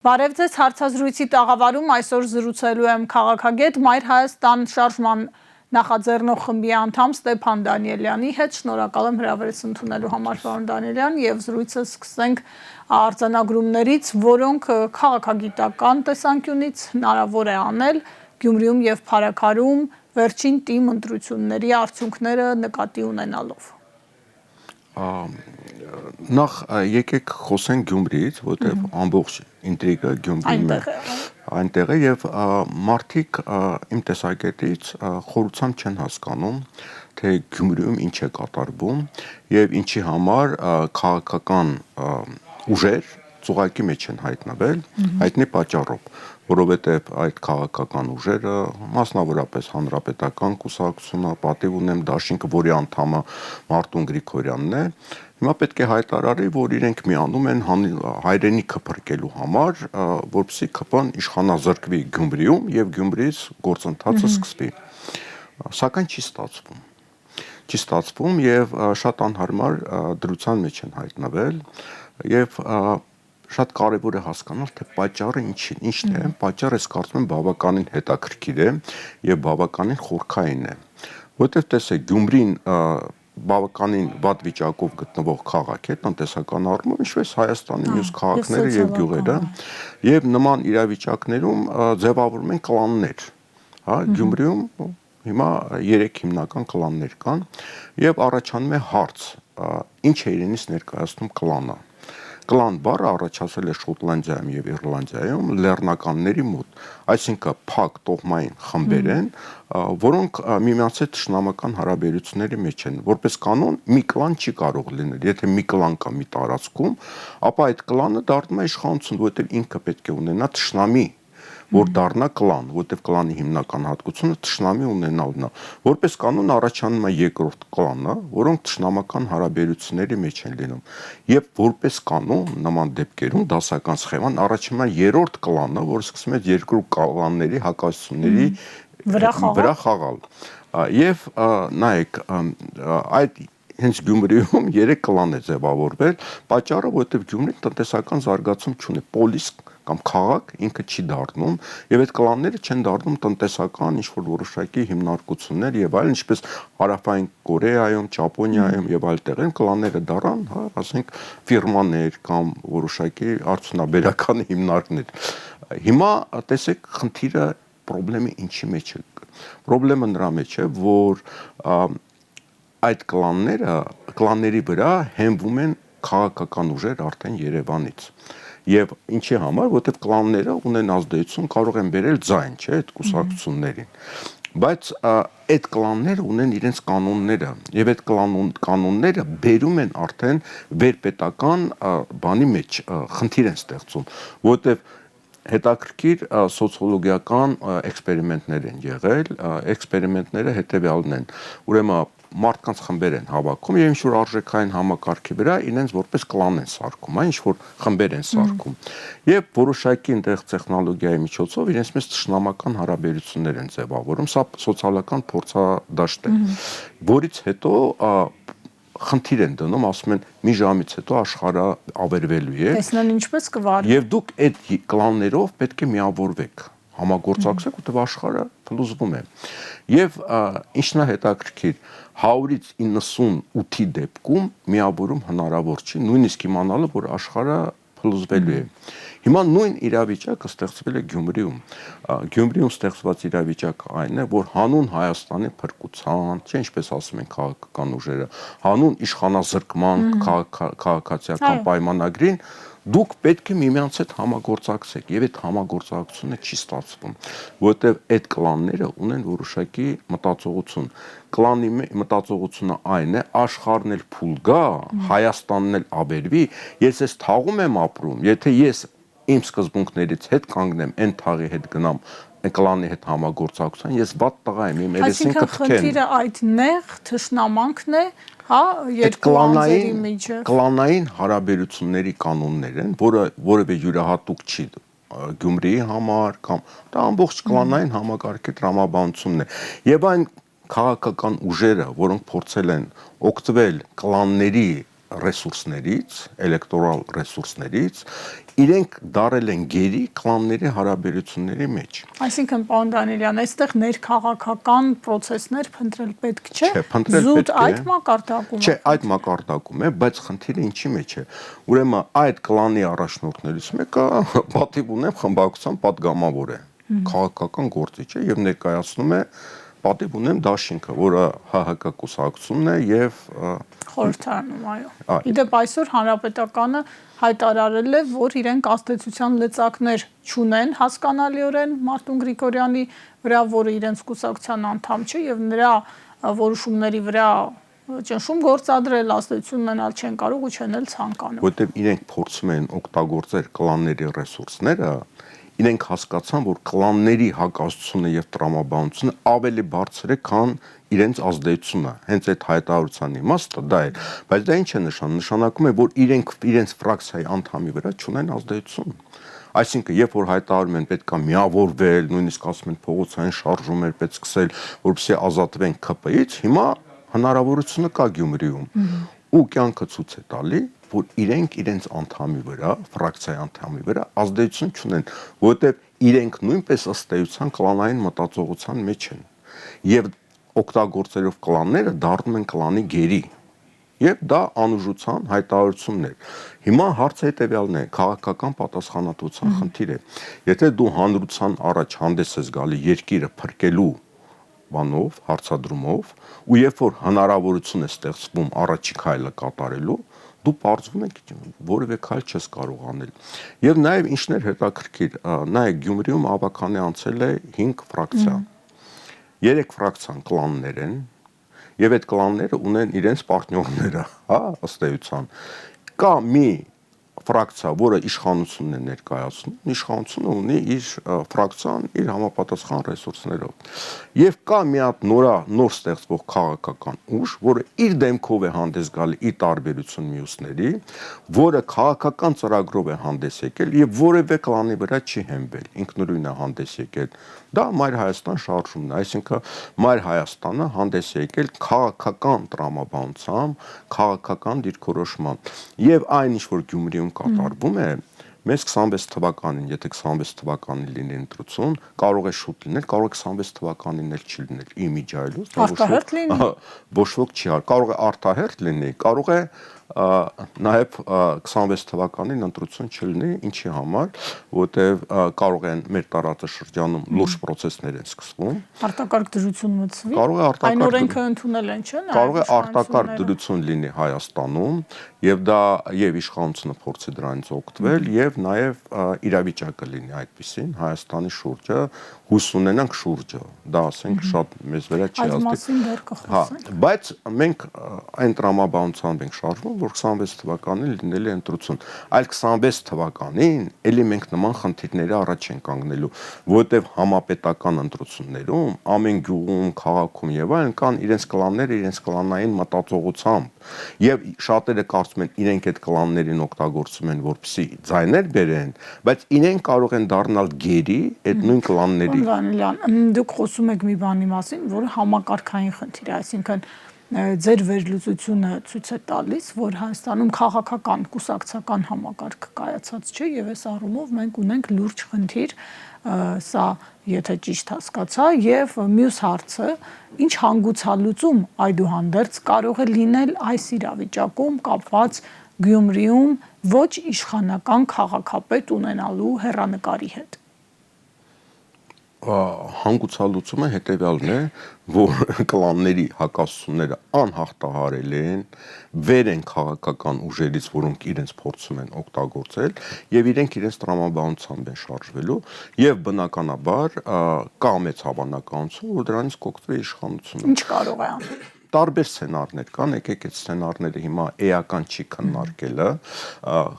Բարև ձեզ, հարցազրույցի տաղավարում այսօր զրուցելու եմ քաղաքագետ Մայր Հայաստան շարժման նախաձեռնող խմբի անդամ Ստեփան Դանիելյանի հետ։ Շնորհակալ եմ հրավերս ընդունելու համար, պարոն Դանիելյան, եւ զրույցը սկսենք արձանագրումներից, որոնք քաղաքագիտական տեսանկյունից հնարավոր է անել Գյումրիում եւ Փարաքարում վերջին ՏԻՄ ընտրությունների արդյունքները նկատի ունենալով։ Նախ եկեք խոսենք Գյումրիից, որտեղ ամբողջ ինտրիգը Գյումրիում է այնտեղ է եւ մարդիկ իմ տեսակետից խորությամբ չեն հասկանում, թե Գյումրիում ինչ է կատարվում եւ ինչի համար քաղաքական ուժեր ծուղակի մեջ են հայտնվել հայտնի պատճառով, որովհետև այդ քաղաքական ուժերը, մասնավորապես հանրապետական կուսակցությունը, պատիվ ունեմ դաշինքը, որի անդամը Մարտուն Գրիգորյանն է, հիմա պետք է հայտարարի, որ իրենք միանում են հայրենիքը փրկելու համար, որպեսզի ԿՊ-ն իշխանազրկվի Գյումրիում եւ Գյումրիից գործընթացը սկսվի։ Սակայն չի ստացվում։ Չի ստացվում եւ շատ անհարմար դրության մեջ են հայտնվել եւ շատ կարևոր է հասկանալ, թե պատճառը ինչն է, պատճառը ես կարծում եմ բավականին հետաքրքիր է եւ բավականին խորքային է, որովհետեւ տեսեք Գյումրին բավականին վատ վիճակով գտնվող քաղաք է տնտեսական առումով, ինչպես Հայաստանի մյուս քաղաքները եւ գյուղերը, եւ նման իրավիճակներում ձևավորում են կլաններ, հա, Գյումրիում հիմա 3 հիմնական կլաններ կան եւ առաջանում է հարց, ինչ է իրենից ներկայացնում կլանը։ Կլան բառը առաջացել է Շոտլանդիայում եւ Իռլանդիայում լեռնականների մոտ, այսինքն փակ տոհմային խմբեր են, որոնք միմյանց հետ թշնամական հարաբերությունների մեջ են։ Որպես կանոն մի կլան չի կարող լինել, եթե մի կլան կա մի տարածքում, ապա այդ կլանը դառնում է իշխանություն, որովհետեւ ինքը պետք է ունենա թշնամի, որ դառնա կլան, որտեղ կլանի հիմնական հատկությունը թշնամի ունենալն է։ Որպես կանոն առաջանում է երկրորդ կլանը, որոնք թշնամական հարաբերությունների մեջ են լինում։ Եվ որպես կանոն նման դեպքերում դասական սխեման առաջանում է երրորդ կլանը, որը սկսում է երկու կլանների հակասությունների վրա խաղալ։ Եվ նայեք, այդ հենց Գյումրիում 3 կլան է ձևավորվել, պատճառը, որովհետև Գյումրին տնտեսական զարգացում չունի, պոլիս կամ քաղաք ինքը չի դառնում եւ այդ կլանները չեն դառնում տնտեսական ինչ-որ որոշակի հիմնարկություններ եւ այլն, ինչպես Հարավային Կորեայում, Ճապոնիայում եւ այլ տեղերում կլանները դառան, հա, ասենք ֆիրմաներ կամ որոշակի արդյունաբերական հիմնարկներ։ Հիմա տեսեք խնդիրը, խնդրեմը ինչի մեջ է։ Խնդրեմը նրա մեջ է, որ այդ կլանների վրա հենվում են քաղաքական ուժեր արդեն Երևանից։ Եվ ինչի համար, որովհետև կլանները ունեն ազդեցություն, կարող են բերել ձայն, չէ, այդ կուսակցություններին։ Բայց այդ կլանները ունեն իրենց կանոնները, եւ այդ կանոնները բերում են արդեն վերպետական բանի մեջ, խնդիր են ստեղծում, որովհետև հետաքրքիր սոցիոլոգիական էքսպերիմենտներ են եղել, էքսպերիմենտները հետեւյալն են, ուրեմն մարդկանց խմբեր են հավաքում եւ ինչ-որ արժեքային համակարգի վրա իրենց որպես կլան են սարքում, այն ինչ-որ խմբեր են սարքում։ Եվ որոշակի այնտեղ տեխնոլոգիայի միջոցով իրենց մեծ թշնամական հարաբերություններ են ձևավորում, սա սոցիալական փորձադաշտ է, որից հետո խնդիր են դնում, ասում են մի ժամից հետո աշխարհը ավերվելու է։ Տեսնեն ինչպես կվարվի։ Եվ դուք այդ կլաններով պետք է միավորվեք, համագործակցեք, որտեղ աշխարհը փլուզվում է։ Եվ ինչն է հետաքրքիր, 100-ից 98-ի դեպքում միավորում հնարավոր չի, նույնիսկ իմանալը, որ աշխարհը փլուզվելու է։ Հիմա նույն իրավիճակը ստեղծվել է Գյումրիում։ Գյումրիում ստեղծված իրավիճակը այն է, որ հանուն Հայաստանի փրկության, չէ, ինչպես ասում են քաղաքական ուժերը, հանուն իշխանազրկման քաղաքացիական պայմանագրին դուք պետք է միմյանց հետ համագործակցեք եւ այդ համագործակցությունը չի ստացվում, որովհետեւ այդ կլանները ունեն որոշակի մտածողություն։ Կլանի մտածողությունը այն է, աշխարհն էլ փուլ գա, Հայաստանն էլ ավերվի, ես այս թաղում եմ ապրում, եթե ես իմ սկզբունքներից հետ կանգնեմ, այն թաղի հետ գնամ, կլանի հետ համագործակցության, ես վատ տղա եմ, իմ երեսին կթքեն։ Այսինքն խնդիրը այդ նեղ թշնամանքն է, հա, երկու անձերի միջև։ Կլանային հարաբերությունների կանոններ են, որը որևէ յուրահատուկ չի Գյումրիի համար կամ դա ամբողջ կլանային համակարգի տրամաբանությունն է։ Եվ այն քաղաքական ուժերը, որոնք փորձել են օգտվել կլանների ռեսուրսներից, էլեկտորալ ռեսուրսներից իրենք դարել են գերի կլանների հարաբերությունների մեջ։ Այսինքն, պարոն Դանիելյան, այստեղ ներքաղաքական process-ներ փնտրել պետք չէ։ Չէ, փնտրել զուտ պետք է։ այդ մակարդակում։ Չէ, այդ մակարդակում է, բայց խնդիրը ինչի մեջ է։ Ուրեմն այդ կլանի առաջնորդներից մեկը պատիվ ունեմ խմբակցության падգամավոր է, քաղաքական գործիչ է եւ ներկայացնում է պատիվ ունեմ դաշինքը, որը ՀՀԿ կուսակցությունն է եւ խորհրդարանում, այո։ Իդեպ այսօր հանրապետականը հայտարարել է, որ իրենք ազդեցության լծակներ չունեն հասկանալիորեն Մարտուն Գրիգորյանի վրա, որը իրենց կուսակցության անդամ չէ եւ նրա որոշումների վրա ճնշում գործադրել, ազդեցություն ունենալ չեն կարող ու չեն էլ ցանկանում։ Որտեւ իրենք փորձում են օգտագործել կլանների ռեսուրսները, իրենք հասկացան, որ կլանների հակազդությունը եւ տրամաբանությունը ավելի բարձր է, քան իրենց ազդեցությունը։ Հենց այդ հայտարարության իմաստը դա է, բայց դա ինչ է նշանակում։ Նշանակում է, որ իրենք իրենց ֆրակցիայի անդամի վրա չունեն ազդեցություն։ Այսինքն, երբ որ հայտարարում են պետք է միավորվել, նույնիսկ ասում են փողոցային շարժումներ պետք սկսել, որպեսզի ազատվեն ԿՊ-ից, հիմա հնարավորությունը կա Գյումրիում։ Ու կյանքը ցույց է տալի, որ իրենք իրենց անդամի վրա, ֆրակցիայի անդամի վրա ազդեցություն չունեն, որովհետև իրենք նույնպես ըստ էության կլանային մտածողության մեջ են։ Եվ օգտագործելով կլանները դառնում են կլանի գերի։ Եվ դա անուժության հայտարարությունն է։ Հիմա հարցը հետևյալն է, քաղաքական պատասխանատվության խնդիր է։ Եթե դու հանրության առաջ հանդես ես գալի երկիրը փրկելու բանով, հարցադրումով, ու երբ որ հնարավորություն է ստեղծվում առաջի քայլը կատարելու, դու պարզվում է որևէ քայլ չես կարող անել։ Եվ նաև ինչն էր հետաքրքիր, նայեք Գյումրիում ավականե անցել է 5 ֆրակցիա։ 3 ֆրակցիան կլաններ են, եւ այդ կլանները ունեն իրենց պարտներները, հա, ըստ էության։ Կա մի ֆրակցիա, որը իշխանությունն է ներկայացնում, իշխանությունը ունի իր ֆրակցիան, իր համապատասխան ռեսուրսներով։ Եվ կա մի հատ նոր ստեղծվող քաղաքական ուժ, որը իր դեմքով է հանդես գալի ի տարբերություն մյուսների, որը քաղաքական ծրագրով է հանդես եկել եւ որևէ կլանի վրա չի հենվել, ինքնուրույն է հանդես եկել։ Դա Մայր Հայաստան շարժումն է, այսինքն Մայր Հայաստանը հանդես է եկել քաղաքական տրամաբանությամբ, քաղաքական դիրքորոշմամբ։ Եվ այն ինչ որ Գյումրիում կատարվում է, մեզ 26 թվականին, եթե 26 թվականին լինի ընտրություն, կարող է շուտ լինել, կարող է 26 թվականին էլ չի լինել, իմիջիայլուց, արտահերթ լինի։ ոչ ոք չի արել, կարող է արտահերթ լինի, կարող է նաև 26 թվականին ընտրություն չլինի, ինչի համար, որտեղ կարող են մեր տարածաշրջանում լուրջ process-ներ են սկսվում։ Արտակարգ դրություն մտցվի։ Կարող է արտակարգ այն օրենքը ընդունել են, չէ՞։ Կարող է արտակարգ դրություն լինի Հայաստանում, եւ դա եւ իշխանությունը փորձի դրանից օգտվել, եւ նաեւ իրավիճակը լինի այդպեսին Հայաստանի շուրջը, հույս ունենանք շուրջը, դա ասենք շատ մեզ վրա չի ազդի։ Այդ մասին դեռ կխոսենք։ Բայց մենք այն տրամաբանությամբ ենք շարժվում, որ 26 թվականին լինել է ընտրություն, այլ 26 թվականին էլի մենք նման խնդիրների առաջ ենք կանգնելու, որովհետև համապետական ընտրություններում ամեն գյուղում, քաղաքում եւ այլն կան իրենց կլանները, իրենց կլանային մտածողությամբ, եւ շատերը կարծում են իրենք այդ կլաններին օգտագործում են, որպեսզի ձայներ բերեն, բայց իրենք կարող են դառնալ գերի այդ նույն կլանների։ Վանիլյան, դուք խոսում եք մի բանի մասին, որը համակարգային խնդիր է, այսինքն ձեր վերլուծությունը ցույց է տալիս, որ Հայաստանում քաղաքական կուսակցական համակարգ կայացած չէ եւ այս առումով մենք ունենք լուրջ խնդիր, սա եթե ճիշտ հասկացա, եւ մյուս հարցը, ինչ հանգուցալուծում այդուհանդերձ կարող է լինել այս իրավիճակում կապված Գյումրիում ոչ իշխանական քաղաքապետ ունենալու հեռանկարի հետ։ Հանգուցալուծումը հետևյալն է, որ կլանների հակասությունները անհաղթահարել են, վեր են քաղաքական ուժերից, որոնք իրենց փորձում են օգտագործել, եւ իրենք իրենց տրամաբանությամբ են շարժվելու, եւ բնականաբար կա մեծ հավանականություն, որ դրանից կօգտվի իշխանությունը։ Ինչ կարող է անել։ Տարբեր սցենարներ կան, եկեք այդ սցենարները հիմա էական չի քննարկելը,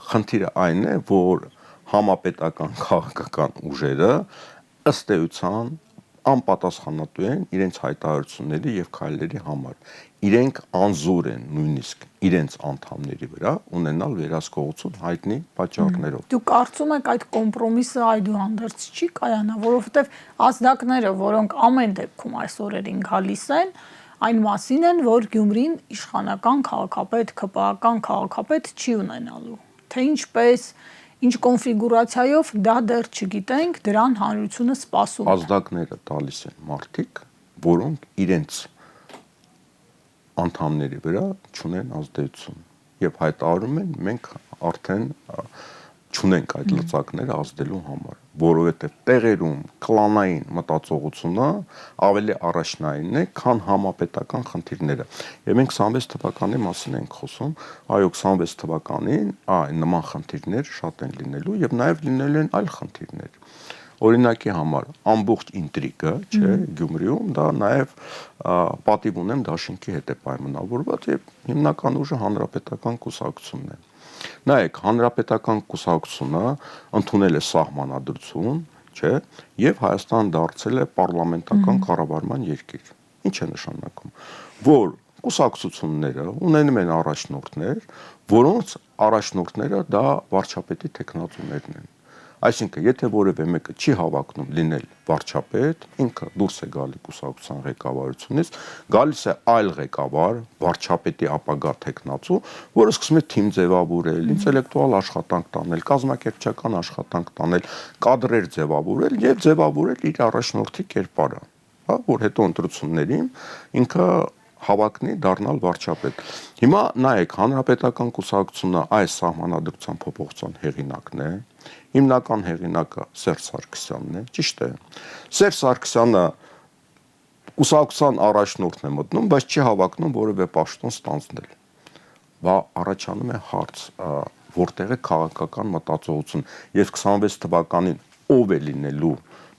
խնդիրը այն է, որ համապետական քաղաքական ուժերը ըստ էության անպատասխանատու են իրենց հայտարարությունների եւ քայլերի համար։ Իրենք անզոր են նույնիսկ իրենց անդամների վրա ունենալ վերահսկողություն հայտնի պատճառներով։ Դուք կարծում եք այդ կոմպրոմիսը այդուհանդերձ չի կայանա, որովհետեւ ազդակները, որոնք ամեն դեպքում այս օրերին գալիս են, այն մասին են, որ Գյումրին իշխանական քաղաքապետ, ԿՊԱ-ական քաղաքապետ չի ունենալու։ Թե ինչպես, ինչ կոնֆիգուրացիայով դա դեռ չգիտենք, դրան հանրությունը սպասում է։ Ազդակները տալիս են մարդիկ, որոնք իրենց անդամների վրա չունեն ազդեցություն եւ հայտարարում են մենք արդեն չունենք այդ լծակները ազդելու համար, որովհետեւ տեղերում կլանային մտածողությունը ավելի առաջնային է, քան համապետական խնդիրները։ Եվ մենք 26 թվականի մասին ենք խոսում, այո 26 թվականին նման խնդիրներ շատ են լինելու եւ նաեւ լինելու են այլ խնդիրներ։ Օրինակի համար ամբողջ ինտրիգը, չէ, Գյումրիում դա նաև պատիվ ունեմ դաշինքի հետ է պայմանավորված եւ հիմնական ուժը հանրապետական կուսակցությունն է։ Նայեք, հանրապետական կուսակցությունը ընդունել է սահմանադրություն, չէ, եւ Հայաստան դարձել է պարլամենտական կառավարման երկիր։ Ինչ է նշանակում, որ կուսակցությունները ունենում են առաջնորդներ, որոնց առաջնորդները դա վարչապետի տեխնատուներն են։ Այսինքն, եթե որևէ մեկը չի հավակնում լինել վարչապետ, ինքը դուրս է գալի կուսակցության ղեկավարությունից, գալիս է այլ ղեկավար, վարչապետի ապագա տեխնացու, որը սկսում է թիմ ձևավորել, ինտելեկտուալ աշխատանք տանել, կազմակերպչական աշխատանք տանել, կադրեր ձևավորել եւ ձևավորել իր առաջնորդի կերպարը, հա, որ հետո ընտրություններին ինքը հավակնի դառնալ վարչապետ։ Հիմա նայեք, հանրապետական կուսակցությունը այս սահմանադրության փոփոխության հեղինակն է, հիմնական հեղինակը Սերժ Սարգսյանն է, ճիշտ է։ Սերժ Սարգսյանը կուսակցության առաջնորդն է մտնում, բայց չի հավակնում որևէ պաշտոն ստանձնել։ Բա առաջանում է հարց, որտեղ է քաղաքական մտածողություն, եւ 26 թվականին ով է լինելու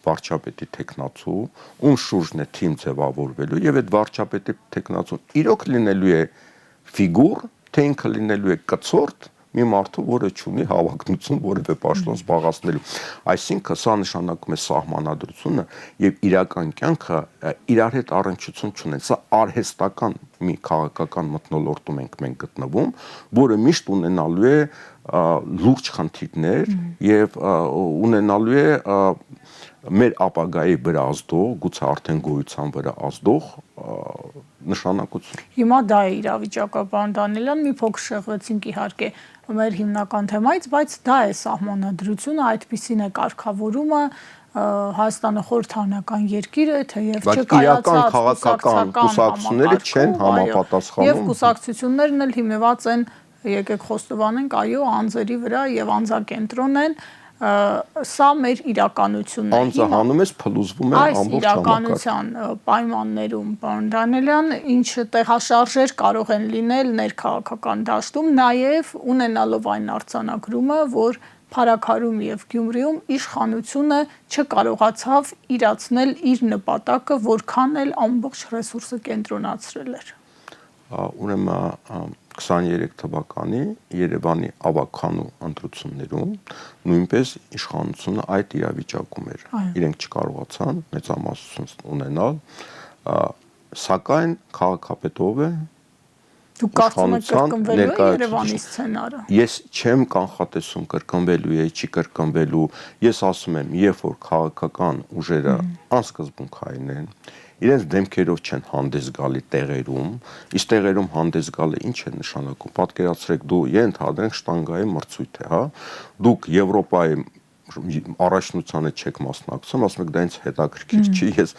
վարչապետի տեխնացու, ում շուրջն է թիմ ձևավորվելու եւ այդ վարչապետի տեխնացուն իրոք լինելու է ֆիգուր, թե ինքը լինելու է կցորդ մի մարդու, որը չունի հավակնություն որևէ պաշտոն զբաղեցնելու։ Այսինքն սա նշանակում է սահմանադրությունը եւ իրական կյանքը իրար հետ առնչություն չունեն։ Սա արհեստական մի քաղաքական մթնոլորտում ենք մենք գտնվում, որը միշտ ունենալու է լուրջ խնդիրներ եւ ունենալու է մեր ապագայի վրա ազդող, գուցե արդեն գոյության վրա ազդող նշանակություն։ Հիմա դա է իրավիճակը, պարոն Դանիելյան, մի փոքր շեղվեցինք իհարկե մեր հիմնական թեմայից, բայց դա է սահմանադրությունը, այդպիսին է կարգավորումը, Հայաստանը խորհրդարանական երկիր է, թեև չկայացած քաղաքական կուսակցությունները չեն համապատասխանում։ Եվ կուսակցություններն էլ հիմնված են, եկեք խոստովանենք, այո, անձերի վրա եւ անձակենտրոն են, սա մեր իրականությունն է։ Անձը հանում ես փլուզվում է ամբողջ այս իրականության պայմաններում, պարոն Դանիելյան, ինչ տեղաշարժեր կարող են լինել ներքաղաքական դաշտում, նաեւ ունենալով այն արձանագրումը, որ Փարաքարում եւ Գյումրիում իշխանությունը չկարողացավ իրացնել իր նպատակը, որքան էլ ամբողջ ռեսուրսը կենտրոնացրել էր։ Ուրեմն 23 թվականի Երևանի ավագանու ընտրություններում նույնպես իշխանությունը այդ իրավիճակում էր։ Իրենք չկարողացան մեծամասնություն ունենալ, սակայն քաղաքապետով է Դուք կարծում եք կրկնվելու է Երևանի սցենարը։ Ես չեմ կանխատեսում կրկնվելու է, չի կրկնվելու։ Ես ասում եմ, երբ որ քաղաքական ուժերը անսկզբունքային են, իրենց դեմքերով չեն հանդես գալի տեղերում, իսկ տեղերում հանդես գալը ինչ է նշանակում։ Պատկերացրեք, դու ենթադրենք շտանգայի մրցույթ է, հա։ Դուք Եվրոպայի առաջնությանը չեք մասնակցում, ասում եք դա ինձ հետաքրքիր չի, ես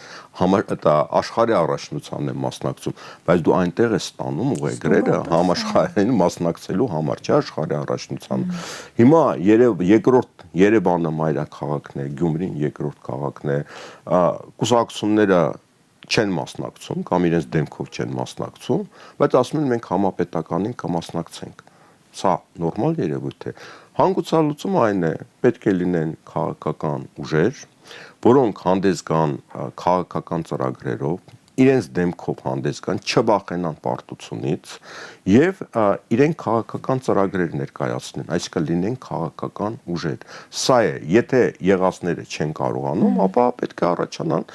դա աշխարհի առաջնությանն եմ մասնակցում, բայց դու այնտեղ ես ստանում ուղեգրերը համաշխարհային մասնակցելու համար, չէ, աշխարհի առաջնությանը։ Հիմա երկրորդ Երևանը մայրաքաղաքն է, Գյումրին երկրորդ քաղաքն է, կուսակցությունները չեն մասնակցում կամ իրենց դեմքով չեն մասնակցում, բայց ասում են մենք համապետականին կմասնակցենք։ Սա նորմալ երևույթ է։ Հանգուցալուծումը այն է, պետք է լինեն քաղաքական ուժեր, որոնք հանդես գան քաղաքական ծրագրերով, իրենց դեմքով հանդես գան, չվախենան պարտությունից եւ իրենք քաղաքական ծրագրեր ներկայացնեն, այսինքն լինեն քաղաքական ուժեր։ Սա է, եթե եղածները չեն կարողանում, ապա պետք է առաջանան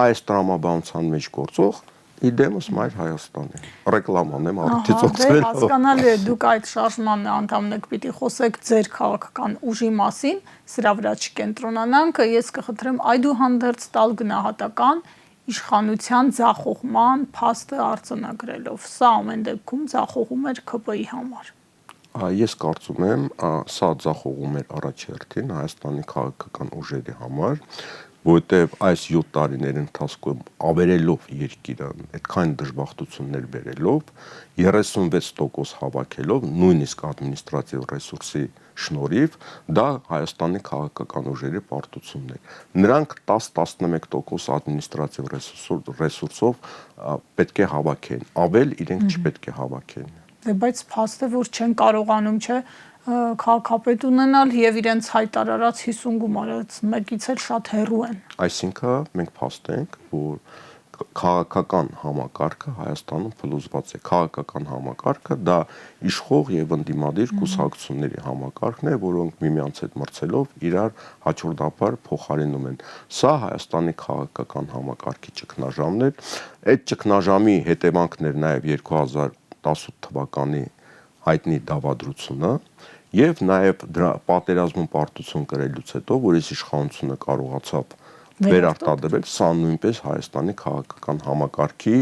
այս տրամաբանության մեջ գործող իդեմս մայր Հայաստանի ռեկլաման եմ արդյոք ծոցել։ Հասկանալի է, դուք այդ շարժման անդամն եք, պիտի խոսեք ձեր քաղաքական ուժի մասին, սրա վրա չկենտրոնանանք, ես կխնդրեմ այդուհանդերձ տալ գնահատական իշխանության ձախողման փաստը արձանագրելով։ Սա ամեն դեպքում ձախողում էր ՔՊ-ի համար։ Ես կարծում եմ, սա ձախողում էր առաջերտին Հայաստանի քաղաքական ուժերի համար, որովհետև այս 7 տարիների ընթացքում ավերելով երկիրը, այդքան դժբախտություններ բերելով, 36% հավաքելով, նույնիսկ ադմինիստրատիվ ռեսուրսի շնորհիվ, դա Հայաստանի քաղաքական ուժերի պարտությունն է։ Նրանք 10-11% ադմինիստրատիվ ռեսուրսով պետք է հավաքեն, ավել իրենք չպետք է հավաքեն։ Բայց փաստը, որ չեն կարողանում, չէ, քաղաքապետ ունենալ եւ իրենց հայտարարած 50 գումարած մեկից էլ շատ հեռու են։ Այսինքն մենք փաստենք, որ քաղաքական համակարգը Հայաստանում փլուզված է։ Քաղաքական համակարգը դա իշխող եւ ընդդիմադիր կուսակցությունների համակարգն է, որոնք միմյանց հետ մրցելով իրար հաջորդաբար փոխարինում են։ Սա Հայաստանի քաղաքական համակարգի ճգնաժամն է։ Այդ ճգնաժամի հետևանքն էր նաեւ 2018 թվականի հայտնի դավադրությունը եւ նաեւ դրա պատերազմում պարտություն կրելուց հետո, որ այս իշխանությունը կարողացավ վերարտադրվել, սա նույնպես Հայաստանի քաղաքական համակարգի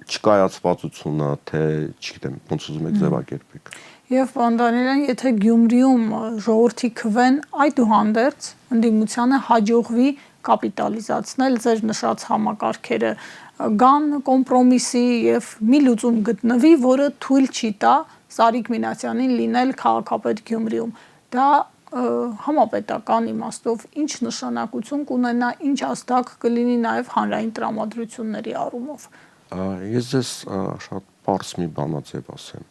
չկայացվածությունը, թե չգիտեմ, ոնց ուզում եք ձևակերպեք։ Եվ պարոն Դանիելյան, եթե Գյումրիում ժողովրդի քվեն այդուհանդերձ ընդդիմությանը հաջողվի կապիտալիզացնել ձեր նշած համակարգերը, գան կոմպրոմիսի եւ մի լուծում գտնվի, որը թույլ չի տա Սարիկ Մինասյանին լինել քաղաքապետ Գյումրիում, դա համապետական իմաստով ինչ նշանակություն կունենա, ինչ ազդակ կլինի նաեւ հանրային տրամադրությունների առումով։ Ես ձեզ շատ պարզ մի բանաձև ասեմ։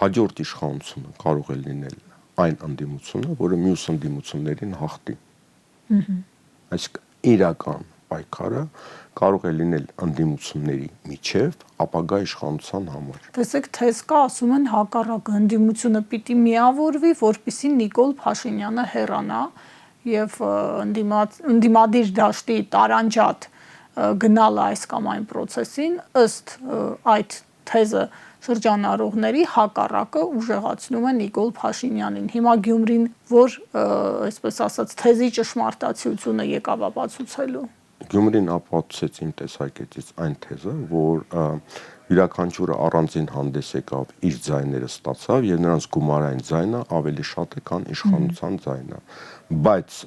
Հաջորդ իշխանությունը կարող է լինել այն ընդդիմությունը, որը մյուս ընդդիմություններին հաղթի։ Այսինքն իրական պայքարը կարող է լինել ընդդիմությունների միջև ապագա իշխանության համար։ Տեսեք, թեզ կա, ասում են հակառակը, ընդդիմությունը պիտի միավորվի, որպեսզի Նիկոլ Փաշինյանը հեռանա եւ ընդդիմադիր դաշտի տարանջատ գնալ այս կամ այն process-ին, ըստ այդ թեզը շրջանառողների հակառակը ուժեղացնում է Նիկոլ Փաշինյանին։ Հիմա Գյումրին որ, այսպես ասած, թեզի ճշմարտացիությունը եկավ ապացուցելու։ Գյումրին ապացուցեց իմ տեսակետից այն թեզը, որ յուրաքանչյուրը առանձին հանդես եկավ իր ձայները ստացավ եւ նրանց գումարային ձայնը ավելի շատ է, քան իշխանության ձայնը, բայց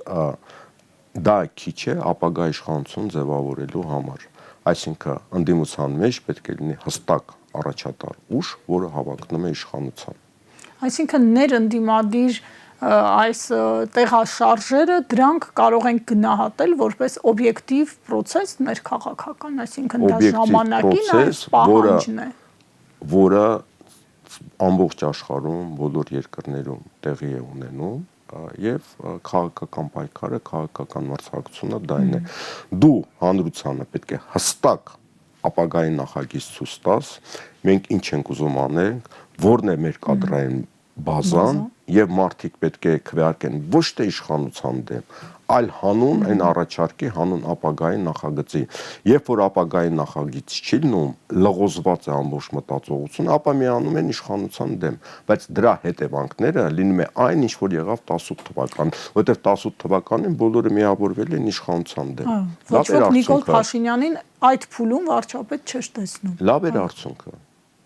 դա քիչ է ապագա իշխանություն ձևավորելու համար, այսինքն ընդդիմության մեջ պետք է լինի հստակ առաջատար ուժ, որը հավակնում է իշխանության։ Այսինքն ներընդդիմադիր այս տեղաշարժերը դրանք կարող են գնահատել որպես օբյեկտիվ process ներքաղաքական, այսինքն դա ժամանակի նաեւ պահանջն է, որը ամբողջ աշխարհում բոլոր երկրներում տեղի է ունենում եւ քաղաքական պայքարը, քաղաքական մրցակցությունը դա է։ Դու հանրությանը պետք է հստակ ապագայի նախագիծ ցույց տաս, մենք ինչ ենք ուզում անել, որն է մեր կադրային բազան եւ մարդիկ պետք է քվեարկեն ոչ թե իշխանության դեմ, այլ հանուն այն առաջարկի, հանուն ապագայի նախագծի։ Երբ որ ապագայի նախագիծ չի լինում, լղոզված է ամբողջ մտածողությունը, ապա միանում են իշխանության դեմ, բայց դրա հետևանքները լինում է այն, ինչ որ եղավ 18 թվականին, որովհետեւ 18 թվականին բոլորը միավորվել են իշխանության դեմ։ Ոչ ոք Նիկոլ Փաշինյանին այդ փուլում վարչապետ չէր տեսնում։ Լավ էր արդյունքը։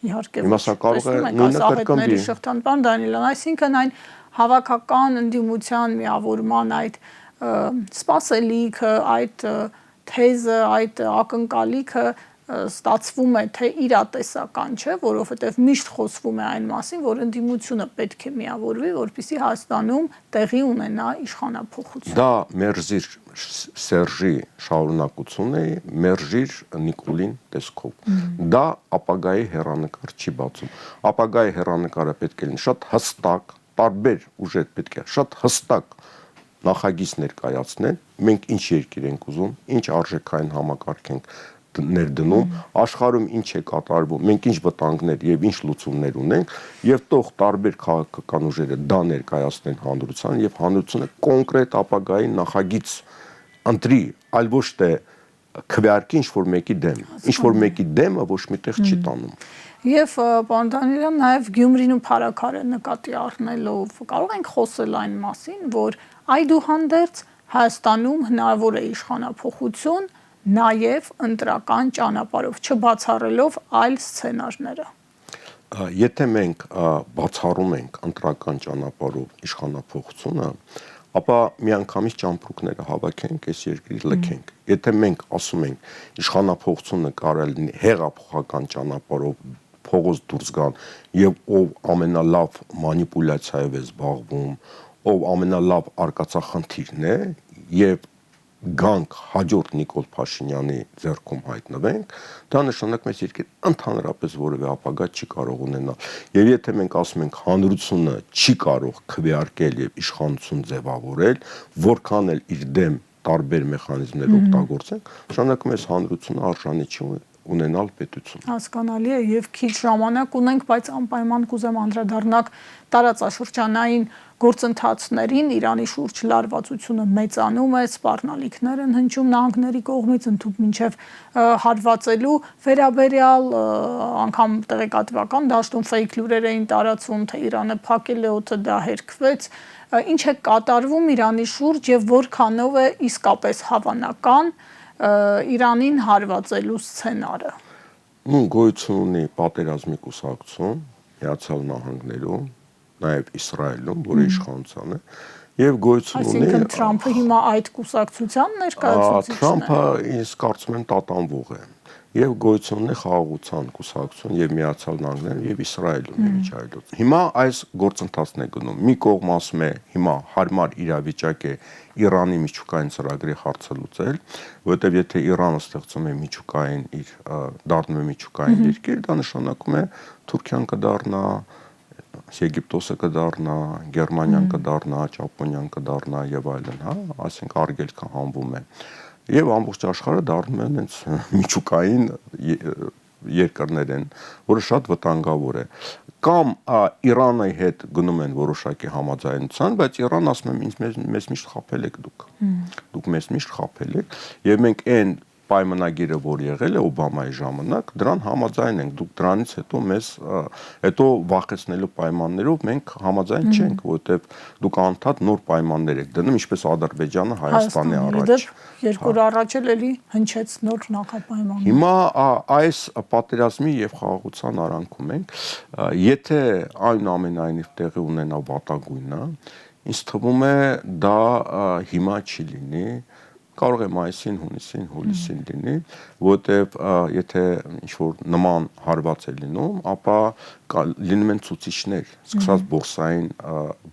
Իհարկե, հիմա սա կարող է նույնը կրկնվի։ Պարոն Դանիելյան, այսինքն այն հավաքական ընդդիմության միավորման այդ սպասելիքը, այդ թեզը, այդ ակնկալիքը ստացվում է թե իրատեսական չէ, որովհետև միշտ խոսվում է այն մասին, որ ընդդիմությունը պետք է միավորվի, որպեսզի Հայաստանում տեղի ունենա իշխանափոխություն։ Դա մերժիր Սերժի շարունակությունն է, մերժիր Նիկոլին տեսքով։ Դա ապագայի հեռանկար չի բացում։ Ապագայի հեռանկարը պետք է լինի շատ հստակ, տարբեր ուժեր պետք է շատ հստակ նախագիծ ներկայացնեն, մենք ինչ երկիր ենք ուզում, ինչ արժեքային համակարգ ենք ներդնում, աշխարհում ինչ է կատարվում, մենք ինչ վտանգներ եւ ինչ լուծումներ ունենք, եւ տող տարբեր քաղաքական ուժերը դա ներկայացնեն հանրության եւ հանրությունը կոնկրետ ապագայի նախագիծ ընտրի, այլ ոչ թե քվեարկի ինչ-որ մեկի դեմ, ինչ-որ մեկի դեմը ոչ միտեղ չի տանում։ Եվ պարոն Դանիելյան, նաև Գյումրին ու Փարաքարը նկատի առնելով կարող ենք խոսել այն մասին, որ այդուհանդերձ Հայաստանում հնարավոր է իշխանափոխություն նաև ընտրական ճանապարհով, չբացառելով այլ սցենարները։ Եթե մենք բացառում ենք ընտրական ճանապարհով իշխանափոխությունը, ապա միանգամից ճամպրուկները հավաքենք, այս երկրի լքենք։ Եթե մենք ասում ենք իշխանափոխությունը կարելի լինի հեղափոխական ճանապարհով փողոց դուրս գան եւ ով ամենալավ մանիպուլյացիայով է զբաղվում, ով ամենալավ արկածախնդիրն է եւ գանք հաջորդ Նիկոլ Փաշինյանի ձեռքում հայտնվենք, դա նշանակում է երկիր ընդհանրապես որևէ ապագա չի կարող ունենալ։ Եվ եթե մենք ասում ենք հանրությունը չի կարող քվեարկել եւ իշխանություն ձևավորել, որքան էլ իր դեմ տարբեր մեխանիզմներ օգտագործենք, նշանակում է հանրությունը արժանի չի ունենալ պետություն։ Հասկանալի է եւ քիչ ժամանակ ունենք, բայց անպայման կուզեմ անդրադառնալ տարածաշրջանային գործընթացներին, Իրանի շուրջ լարվածությունը մեծանում է, սպառնալիքներ են հնչում նահանգների կողմից ընդհանուր մինչև հարվածելու վերաբերյալ անգամ տեղեկատվական դաշտում ֆեյք լուրեր էին տարածվում, թե Իրանը փակել է օդը, դա հերքվեց, ինչ է կատարվում Իրանի շուրջ եւ որքանով է իսկապես հավանական Իրանին հարվածելու սցենարը։ Գոյություն ունի պատերազմի կուսակցություն Միացյալ Նահանգներում, նաև Իսրայելում, որը իշխանության է, եւ գոյություն ունի։ Այսինքն Թրամփը հիմա այդ կուսակցության ներկայացուցիչն է։ Թրամփը ինձ կարծում եմ տատանվող է։ Եվ գոյություն ունի խաղաղության կուսակցություն եւ Միացյալ Նահանգներում եւ Իսրայելում միջայլոց։ Հիմա այս գործընթացն է գնում։ Մի կողմ ասում է հիմա հարմար իրավիճակ է Իրանի միջուկային ծրագրի հարցը լուծել, որովհետեւ եթե Իրանը ստեղծում է միջուկային իր դառնում է միջուկային երկիր, դա նշանակում է Թուրքիան կդառնա, Եգիպտոսը կդառնա, Գերմանիան կդառնա, Ճապոնիան կդառնա եւ այլն, հա, այսինքն արգելքը հանվում է։ Եվ ամբողջ աշխարհը դառնում է հենց միջուկային երկրներ են, որը շատ վտանգավոր է։ Կամ Իրանի հետ գնում են որոշակի համաձայնության, բայց Իրանն ասում է մեզ միշտ խաբել եք դուք։ Դուք մեզ միշտ խաբել եք եւ մենք այն պայմանագիրը, որ եղել է Օբամայի ժամանակ, դրան համաձայն ենք, դուք դրանից հետո վախեցնելու պայմաններով մենք համաձայն չենք, որովհետև դուք անդադ նոր պայմաններ եք դնում, ինչպես Ադրբեջանը Հայաստանի առաջ։ Երկու օր առաջ էլի հնչեց նոր նախապայմաններ։ Հիմա այս պատերազմի եւ խաղաղության արանքում ենք, եթե այնուամենայնիվ տեղի ունենա վատագույնը, ինձ թվում է դա հիմա չի լինի, կարող է մայիսին, հունիսին, հուլիսին լինի, որտեվ եթե ինչ-որ նման հարված է լինում, ապա լինում են ցուցիչներ, սկսած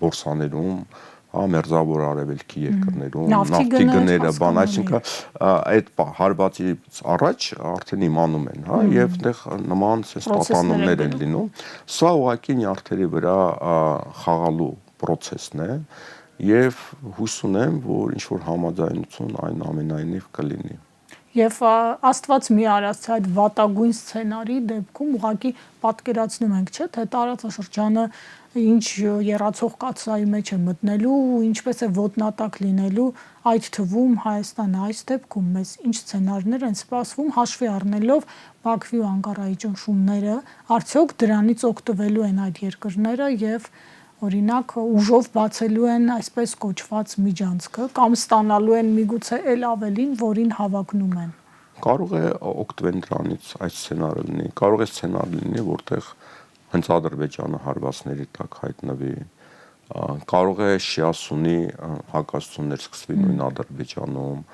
բորսաներում, մերձավոր արևելքի երկրներում, նավթի գները, բան, այսինքն այդ հարվածից առաջ արդեն իմանում են, հա, եւ այդտեղ նման տատանումներ են լինում։ Սա ուղղակի նյարդերի վրա խաղալու process-ն է եւ հույս ունեմ, որ ինչ որ համաձայնություն այնուամենայնիվ կլինի։ Եվ Աստված մի արած այդ վատագույն սցենարի դեպքում ուղղակի պատկերացնում ենք, չէ՞, թե տարածաշրջանը ինչ երացող կաթսայի մեջ է մտնելու, ինչպես է ոտնատակ լինելու, այդ թվում Հայաստանը այս դեպքում մեզ ինչ սցենարներ են սպասվում, հաշվի առնելով Բաքվի ու Անկարայի ճնշումները, արդյոք դրանից օգտվելու են այդ երկրները եւ օրինակ ուժով բացելու են այսպես կոչված միջանցքը կամ ստանալու են միգուցե էլ ավելին, որին հավակնում են։ Կարող է օգտվեն դրանից այս սցենարը լինի, կարող է սցենար լինի, որտեղ հենց Ադրբեջանը հարվածների տակ հայտնվի, կարող է շիա-սունի հակասություններ սկսվի նույն Ադրբեջանում,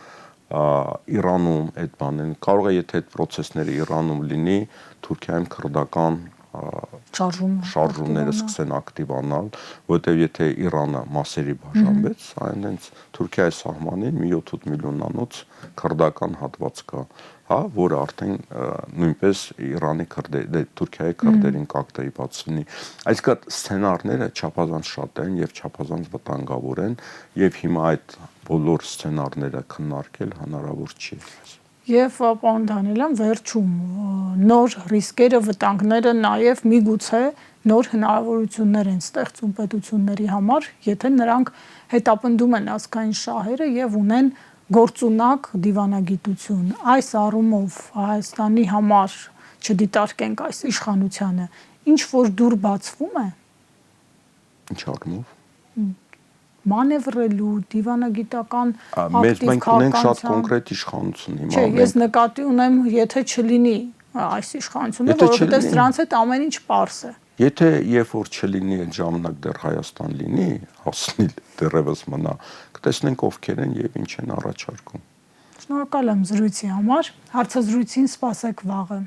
Իրանում այդ բանեն, կարող է եթե այդ process-ները Իրանում լինի, Թուրքիայում քրդական շարժումները սկսեն ակտիվանալ, որովհետև եթե Իրանը մասերի բաժանվեց, այն հենց Թուրքիայի սահմանին մի 7 միլիոնանոց քրդական հատված կա, հա, որը արդեն նույնպես Իրանի Թուրքիայի քրդերին կակտիվացնի։ Այսինքն սցենարները չափազանց շատ են եւ չափազանց վտանգավոր են եւ հիմա այդ բոլոր սցենարները քննարկել հնարավոր չի։ Եվ պարոն Դանիելյան, վերջում նոր ռիսկերը, վտանգները նաև միգուցե նոր հնարավորություններ են ստեղծում պետությունների համար, եթե նրանք հետապնդում են ազգային շահերը եւ ունեն գործունակ դիվանագիտություն։ Այս առումով Հայաստանի համար չդիտարկենք այս իշխանությանը, ինչ որ դուր բացվում է։ Ինչ առումով։ մանևրելու, դիվանագիտական Մենք ունենք շատ կոնկրետ իշխանություն հիմա։ Չէ, ես նկատի ունեմ, եթե չլինի այս իշխանությունը, որովհետև սրանց հետ ամեն ինչ պարզ է։ Եթե երբ որ չլինի այդ ժամանակ դեռ Հայաստան լինի, հասնի դեռևս մնա, կտեսնենք ովքեր են եւ ինչ են առաջարկում։ Շնորհակալ եմ զրույցի համար։ Հարցազրույցին սպասեք վաղը։